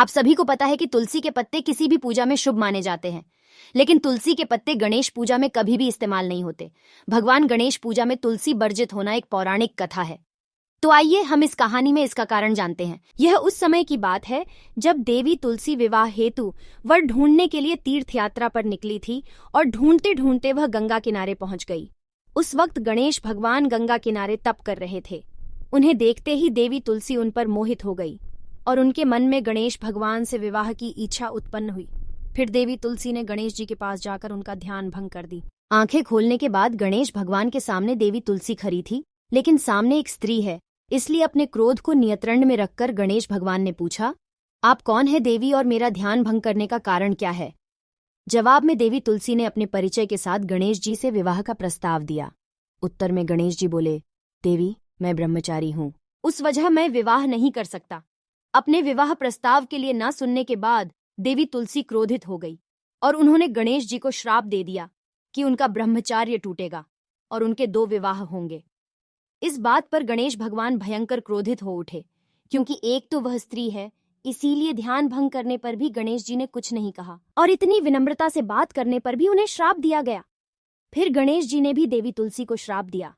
आप सभी को पता है कि तुलसी के पत्ते किसी भी पूजा में शुभ माने जाते हैं, लेकिन तुलसी के पत्ते गणेश पूजा में कभी भी इस्तेमाल नहीं होते। भगवान गणेश पूजा में तुलसी वर्जित होना एक पौराणिक कथा है। तो आइए हम इस कहानी में इसका कारण जानते हैं। यह उस समय की बात है जब देवी तुलसी विवाह हेतु वर ढूंढने के लिए तीर्थ यात्रा पर निकली थी और ढूंढते ढूंढते वह गंगा किनारे पहुंच गई। उस वक्त गणेश भगवान गंगा किनारे तप कर रहे थे। उन्हें देखते ही देवी तुलसी उन पर मोहित हो गई और उनके मन में गणेश भगवान से विवाह की इच्छा उत्पन्न हुई। फिर देवी तुलसी ने गणेश जी के पास जाकर उनका ध्यान भंग कर दी। आंखें खोलने के बाद गणेश भगवान के सामने देवी तुलसी खड़ी थी, लेकिन सामने एक स्त्री है, इसलिए अपने क्रोध को नियंत्रण में रखकर गणेश भगवान ने पूछा, आप कौन है देवी और मेरा ध्यान भंग करने का कारण क्या है? जवाब में देवी तुलसी ने अपने परिचय के साथ गणेश जी से विवाह का प्रस्ताव दिया। उत्तर में गणेश जी बोले, देवी मैं ब्रह्मचारी हूँ, उस वजह मैं विवाह नहीं कर सकता। अपने विवाह प्रस्ताव के लिए न सुनने के बाद देवी तुलसी क्रोधित हो गई और उन्होंने गणेश जी को श्राप दे दिया कि उनका ब्रह्मचार्य टूटेगा और उनके 2 विवाह होंगे। इस बात पर गणेश भगवान भयंकर क्रोधित हो उठे, क्योंकि एक तो वह स्त्री है, इसीलिए ध्यान भंग करने पर भी गणेश जी ने कुछ नहीं कहा और इतनी विनम्रता से बात करने पर भी उन्हें श्राप दिया गया। फिर गणेश जी ने भी देवी तुलसी को श्राप दिया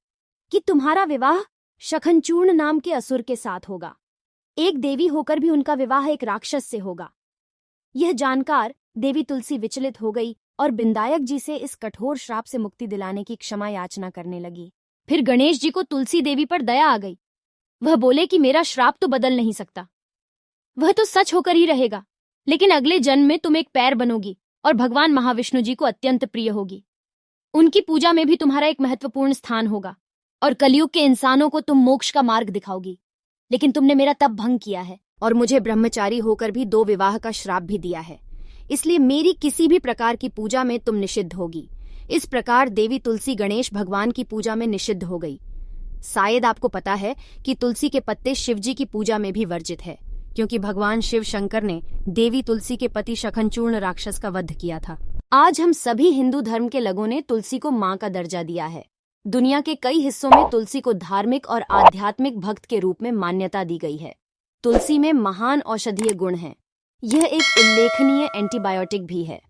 कि तुम्हारा विवाह शखनचूर्ण नाम के असुर के साथ होगा। एक देवी होकर भी उनका विवाह एक राक्षस से होगा। यह जानकर देवी तुलसी विचलित हो गई और विनायक जी से इस कठोर श्राप से मुक्ति दिलाने की क्षमा याचना करने लगी। फिर गणेश जी को तुलसी देवी पर दया आ गई। वह बोले कि मेरा श्राप तो बदल नहीं सकता, वह तो सच होकर ही रहेगा, लेकिन अगले जन्म में तुम एक पैर बनोगी और भगवान महाविष्णु जी को अत्यंत प्रिय होगी। उनकी पूजा में भी तुम्हारा एक महत्वपूर्ण स्थान होगा और कलयुग के इंसानों को तुम मोक्ष का मार्ग दिखाओगी। लेकिन तुमने मेरा तप भंग किया है और मुझे ब्रह्मचारी होकर भी 2 विवाह का श्राप भी दिया है, इसलिए मेरी किसी भी प्रकार की पूजा में तुम निषिद्ध होगी। इस प्रकार देवी तुलसी गणेश भगवान की पूजा में निषिद्ध हो गई। शायद आपको पता है कि तुलसी के पत्ते शिवजी की पूजा में भी वर्जित है, क्योंकि भगवान शिव शंकर ने देवी तुलसी के पति शखनचूर्ण राक्षस का वध किया था। आज हम सभी हिंदू धर्म के लोगों ने तुलसी को मां का दर्जा दिया है। दुनिया के कई हिस्सों में तुलसी को धार्मिक और आध्यात्मिक भक्त के रूप में मान्यता दी गई है। तुलसी में महान औषधीय गुण हैं। यह एक उल्लेखनीय एंटीबायोटिक भी है।